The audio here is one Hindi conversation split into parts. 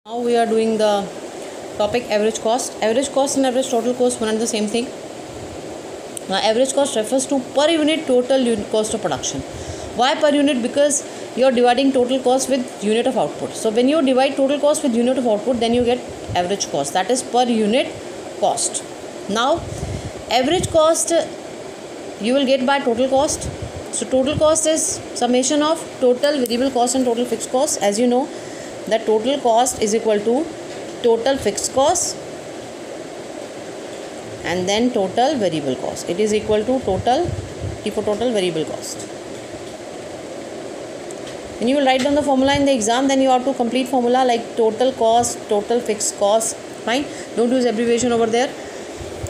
Now we are doing the topic average cost. Average cost and average total cost one and the same thing. Average cost refers to per unit total cost of production. Why per unit? Because you are dividing total cost with unit of output. So when you divide total cost with unit of output, then you get average cost, that is per unit cost. Now average cost you will get by total cost. So total cost is summation of total variable cost and total fixed cost. As you know, that total cost is equal to total fixed cost and then total variable cost. It is equal to total variable cost. When you will write down the formula in the exam, then you have to complete formula like total cost, total fixed cost. Fine, don't use abbreviation over there.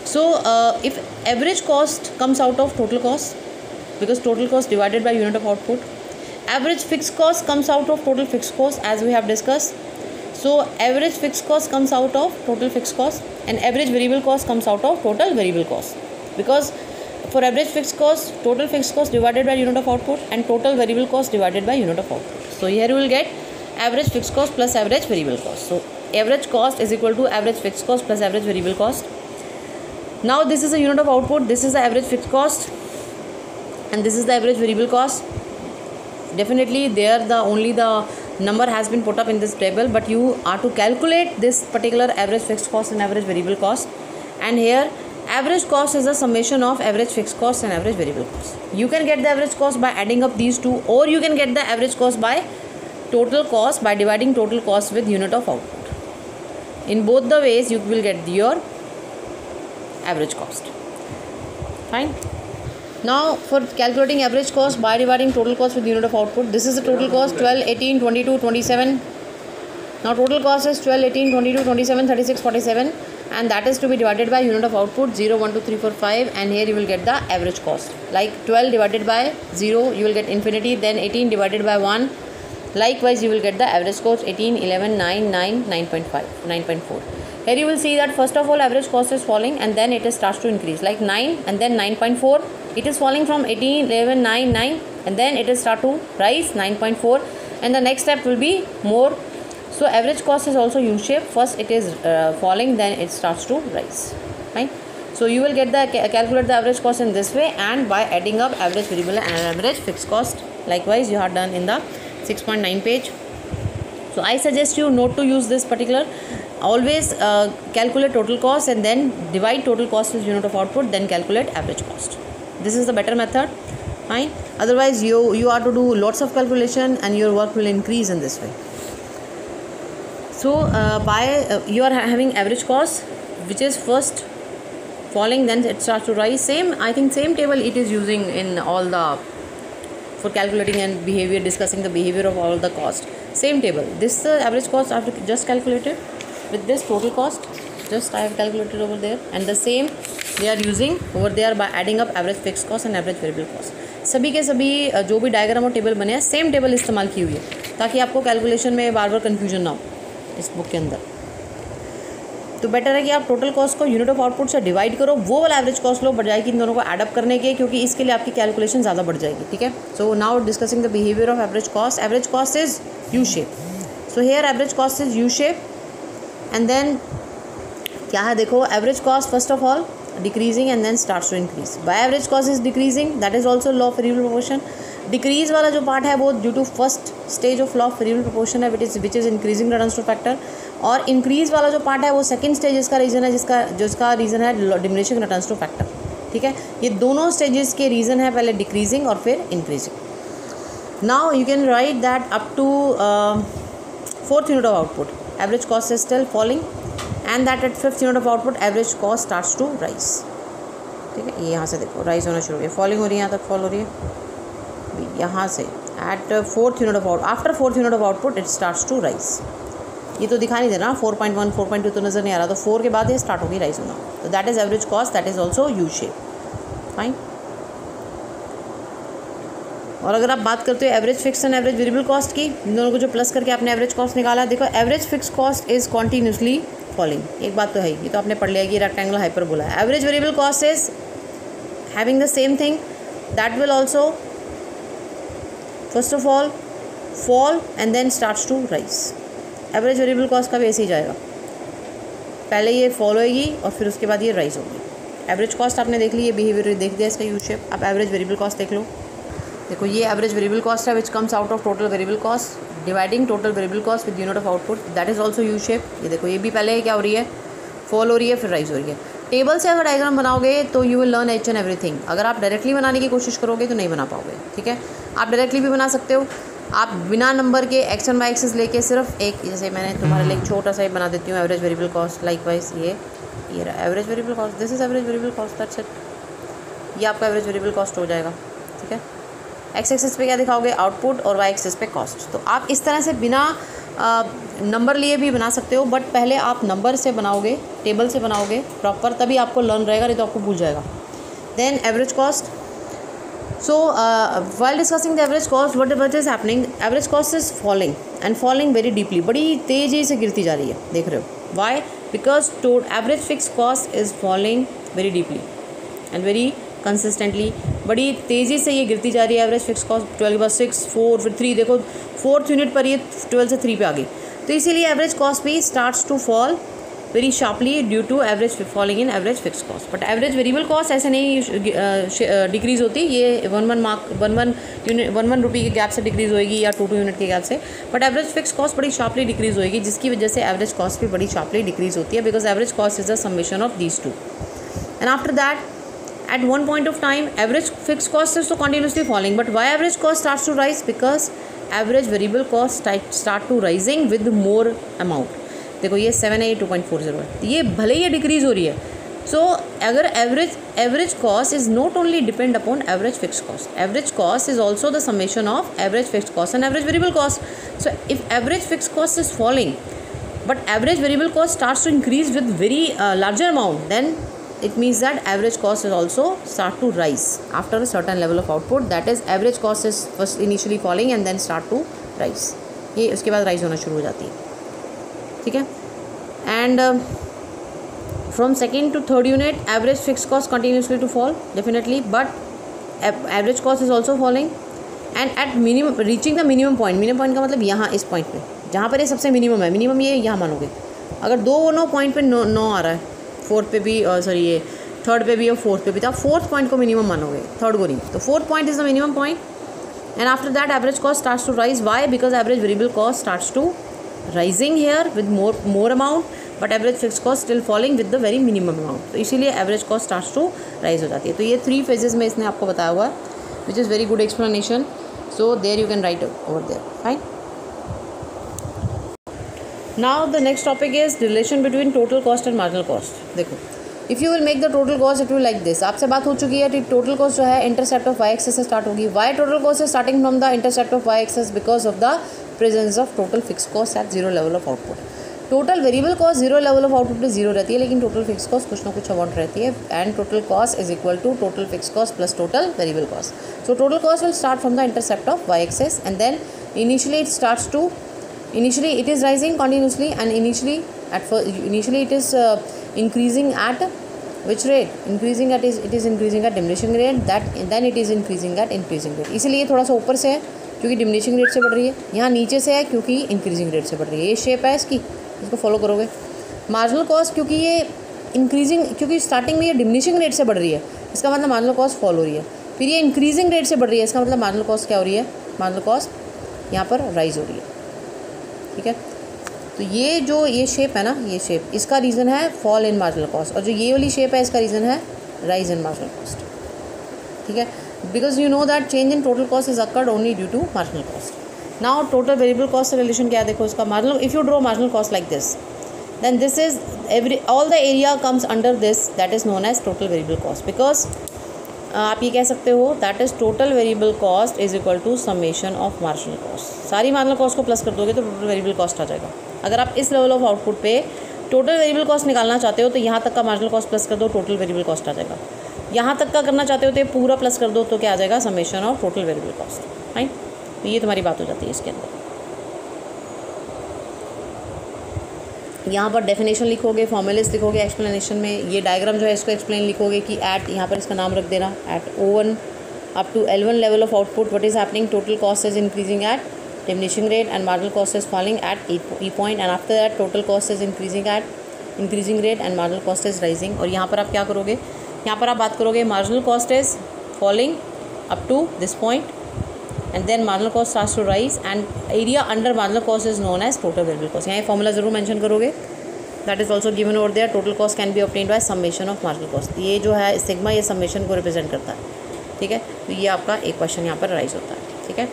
So if average cost comes out of total cost, because total cost divided by unit of output, average fixed cost comes out of total fixed cost, as we have discussed. So average fixed cost comes out of total fixed cost and average variable cost comes out of total variable cost, because for average fixed cost, total fixed cost divided by unit of output and total variable cost divided by unit of output. So here you will get average fixed cost plus average variable cost. So average cost is equal to average fixed cost plus average variable cost. Now this is a unit of output, this is the average fixed cost and this is the average variable cost. Definitely there only the number has been put up in this table, but you are to calculate this particular average fixed cost and average variable cost. And here average cost is a summation of average fixed cost and average variable cost. You can get the average cost by adding up these two, or you can get the average cost by total cost by dividing total cost with unit of output. In both the ways you will get your average cost. Fine. Now for calculating average cost by dividing total cost with unit of output, this is the total cost 12, 18, 22, 27. Now total cost is 12, 18, 22, 27, 36, 47, and that is to be divided by unit of output 0, 1, 2, 3, 4, 5, and here you will get the average cost. Like 12 divided by 0 you will get infinity, then 18 divided by 1. Likewise you will get the average cost 18, 11, 9, 9, 9.5, 9.4. Here you will see that first of all average cost is falling and then it starts to increase, like 9 and then 9.4. It is falling from 18, 11, 9, 9 and then it will start to rise 9.4, and the next step will be more. So average cost is also U-shaped. First it is falling, then it starts to rise. Right? So you will get the calculate the average cost in this way, and by adding up average variable and average fixed cost. Likewise you have done in the 6.9 page. So I suggest you not to use this particular. Always calculate total cost and then divide total cost with unit of output, then calculate average cost. This is the better method. Fine. Otherwise you are to do lots of calculation and your work will increase in this way. So you are having average cost, which is first falling, then it starts to rise. I think same table it is using in all the, for calculating and behavior, discussing the behavior of all the cost. Same table. This average cost I have just calculated with this total cost. Just I have calculated over there, and the same they are using over there by adding up average fixed cost and average variable cost. सभी के सभी जो भी डायग्राम और टेबल बने हैं सेम टेबल इस्तेमाल की हुई है, ताकि आपको कैलकुलेशन में बार बार कन्फ्यूजन ना हो इस बुक के अंदर. तो बेटर है कि आप टोटल कॉस्ट को यूनिट ऑफ आउटपुट से डिवाइड करो, वो वाला एवरेज कॉस्ट लो, बढ़ जाएगी इन दोनों को एडअप करने के, क्योंकि इसके लिए आपकी कैलकुलेशन ज़्यादा बढ़ जाएगी. ठीक है. So now discussing the behaviour of average cost. Average cost is U shape. So here average cost is U shape, and then क्या है देखो, average cost first of all decreasing and then starts to increase. By average cost is decreasing, that is also law of variable proportion. Decrease वाला जो पार्ट है वो due to first stage of law of variable proportion है, which is increasing returns two factor. और इंक्रीज वाला जो पार्ट है वो सेकंड स्टेज इसका रीज़न है, जिसका रीज़न है डिमिनिशिंग रिटर्न्स टू फैक्टर. ठीक है. ये दोनों स्टेजेस के रीज़न है, पहले डिक्रीजिंग और फिर increasing. Now you can write that up to fourth unit of output average cost is still falling, and that at fifth unit of output average cost starts to rise. ठीक है. ये यहाँ से देखो राइज होना शुरू हो गया, फॉलिंग हो रही है, यहाँ तक फॉल हो रही है. यहाँ से at fourth unit of output, after fourth unit of output it starts to rise. ये तो दिखा नहीं दे रहा, 4.1 4.2 तो नज़र नहीं आ रहा, तो 4 के बाद ये स्टार्ट होगी राइज होना. तो that is average cost, that is also U shape. Fine. और अगर आप बात करते हो average fix and average variable cost की, इन दोनों को जो प्लस करके आपने एवरेज कॉस्ट निकाला है, देखो average fix cost is continuously falling. एक बात तो है, ये तो आपने पढ़ लिया कि रेक्टेंगुलर हाइपरबोला है. Average variable cost is having the same thing, that will also first of all fall and then starts to rise. Average variable cost का भी ऐसे ही जाएगा, पहले ये फॉल होएगी और फिर उसके बाद ये राइज होगी। एवरेज कॉस्ट आपने देख ली, ये बिहेवियर देख दिया इसका यू शेप। आप एवरेज वेरिएबल कॉस्ट देख लो, देखो ये एवरेज वेरिएबल कॉस्ट है which comes out of total variable cost dividing total variable cost with unit of output, that is also U shape. ये देखो ये भी पहले क्या हो रही है, फॉल हो रही है फिर राइज हो रही है। टेबल से अगर डायग्राम बनाओगे तो you will learn H and everything. अगर आप डायरेक्टली बनाने की कोशिश करोगे तो नहीं बना पाओगे, ठीक है। आप डायरेक्टली भी बना सकते हो, आप बिना नंबर के एक्स एंड वाई एक्सेस लेके सिर्फ एक, जैसे मैंने तुम्हारे लिए छोटा सा बना देती हूँ एवरेज वेरिएबल कॉस्ट। लाइकवाइज ये average variable cost, this is average variable cost, that's it. ये आपका एवरेज वेरिएबल कॉस्ट हो जाएगा, ठीक है। एक्स एक्सेस पे क्या दिखाओगे, आउटपुट, और वाई एक्सेस पे कॉस्ट। तो आप इस तरह से बिना नंबर लिए भी बना सकते हो, बट पहले आप नंबर से बनाओगे, टेबल से बनाओगे प्रॉपर, तभी आपको लर्न रहेगा, नहीं तो आपको भूल जाएगा। Then average cost. So while discussing the average cost, what is happening? Average cost is falling and falling very deeply. बड़ी तेज़ी से गिरती जा रही है, देख रहे हो। Why? Because average fixed cost is falling very deeply and very consistently. बड़ी तेज़ी से ये गिरती जा रही है एवरेज फिक्स कॉस्ट। 12 के बाद 6, 4, फिर 3, देखो 4th यूनिट पर ये 12 से 3 पे आ गई। तो इसीलिए एवरेज कॉस्ट भी starts to fall very sharply due to average falling in average fix cost. But average variable cost ऐसे नहीं डिक्रीज़ होती, ये 1 रुपये के गैप से डिक्रीज़ होएगी या 2 यूनिट के गैप से। बट एवरेज फिक्स कॉस्ट बड़ी शार्पली डिक्रीज़ होएगी, जिसकी वजह से एवरेज कॉस्ट भी बड़ी शार्पली डिक्रीज़ होती है, because average cost is the summation of these two. And after that at one point of time average fixed cost is so continuously falling, but why average cost starts to rise? Because average variable cost start to rising with more amount. देखो ये 7 है, ये 2.40 है, ये भले ही डिक्रीज हो रही है। सो अगर average cost is not only depend upon average fix cost, average cost is also the summation of average fix cost and average variable cost. So if average fix cost is falling but average variable cost starts to increase with very larger amount, then it means that average cost is also start to rise after a certain level of output. That is average cost is first initially falling and then start to rise. ये उसके बाद rise होना शुरू हो जाती है, ठीक है। and from second to third unit average fixed cost continuously to fall definitely, but average cost is also falling and at minimum reaching the minimum point का मतलब यहाँ इस पॉइंट पे जहाँ पर ये सबसे मिनिमम है, मिनिमम ये यहाँ मानोगे। अगर दोनों पॉइंट पे 9 आ रहा है, 4th पे भी और सॉरी ये 3rd पे भी और 4th पे भी, तो आप 4th पॉइंट को मिनिमम मानोगे, 3rd को नहीं। तो 4th point is the minimum point and after that average cost starts to rise. Why? Because average variable cost starts to rising here with more amount, but average fix cost still falling with the very minimum amount. तो इसीलिए average cost starts to rise हो जाती है। तो ये 3 फेजेस में इसने आपको बताया हुआ है, which is very good explanation. So there you can write over there, fine. Now the next topic is the relation between total cost and marginal cost. देखो, if you will make the total cost it will like this. आपसे बात हो चुकी है कि total cost जो है intercept of y axis से start होगी। Why total cost is starting from the intercept of y axis? Because of the presence of total fixed cost at zero level of output. Total variable cost zero level of output पे जीरो रहती है, लेकिन टोटल फिक्स कॉस्ट कुछ ना कुछ अमाउंट रहती है। And total cost is equal to total fix cost plus total variable cost. So total cost will start from the intercept of y axis and then initially it is rising continuously and initially it is increasing at which rate? It is increasing at diminishing rate, then it is increasing at increasing rate. इसीलिए थोड़ा सा ऊपर से है क्योंकि डिमिनिशिंग रेट से बढ़ रही है, यहाँ नीचे से है क्योंकि इंक्रीजिंग रेट से बढ़ रही है। ये शेप है इसकी, इसको फॉलो करोगे। मार्जिनल कॉस्ट क्योंकि ये क्योंकि स्टार्टिंग में ये डिमिनिशिंग रेट से बढ़ रही है, इसका मतलब मार्जिनल कॉस्ट फॉल हो रही है। फिर ये इंक्रीजिंग रेट से बढ़ रही है, इसका मतलब मार्जिनल कॉस्ट क्या हो रही है? मार्जिनल कॉस्ट यहाँ पर राइज हो रही है, ठीक है। तो ये शेप है ना, ये शेप, इसका रीज़न है फॉल इन मार्जिनल कॉस्ट, और जो ये वाली शेप है इसका रीज़न है राइज इन मार्जिनल कॉस्ट, ठीक है। Because you know that change in total cost is occurred only due to marginal cost. Now total variable cost से रिलेशन क्या है? देखो इसका marginal, if you draw marginal cost like this, then this is all the area comes under this, that is known as total variable cost. Because आप ये कह सकते हो that is total variable cost is equal to summation of marginal cost. सारी मार्जिनल कॉस्ट को प्लस कर दोगे तो टोटल वेरिएबल कॉस्ट आ जाएगा। अगर आप इस लेवल ऑफ आउटपुट पे टोटल वेरिएबल कॉस्ट निकालना चाहते हो तो यहाँ तक का मार्जिनल कॉस्ट प्लस कर दो, टोटल वेरिएबल कॉस्ट आ जाएगा। यहाँ तक का करना चाहते हो तो ये पूरा प्लस कर दो तो क्या आ जाएगा? Summation of total variable cost, fine. तो ये तुम्हारी बात हो जाती है इसके अंदर। यहाँ पर डेफिनेशन लिखोगे, फॉर्मूलेस लिखोगे एक्सप्लेनेशन में। ये डायग्राम जो है इसको एक्सप्लेन लिखोगे कि एट, यहाँ पर इसका नाम रख देना, at O1 up to L1 level of output what is happening, total cost is increasing at diminishing rate and marginal cost is falling at E point, and after that total cost is increasing at increasing rate and marginal cost is rising. और यहाँ पर आप क्या करोगे, यहाँ पर आप बात करोगे marginal cost is falling up to this point and then marginal cost starts to rise and area under marginal cost is known as total variable cost. यहाँ ये फॉर्मूला ज़रूर मेंशन करोगे. That is also given over there. Total cost can be obtained by summation of marginal cost. ये जो है सिग्मा, ये समेशन को रिप्रेजेंट करता है. ठीक है, तो ये आपका एक क्वेश्चन यहाँ पर राइज होता है. ठीक है.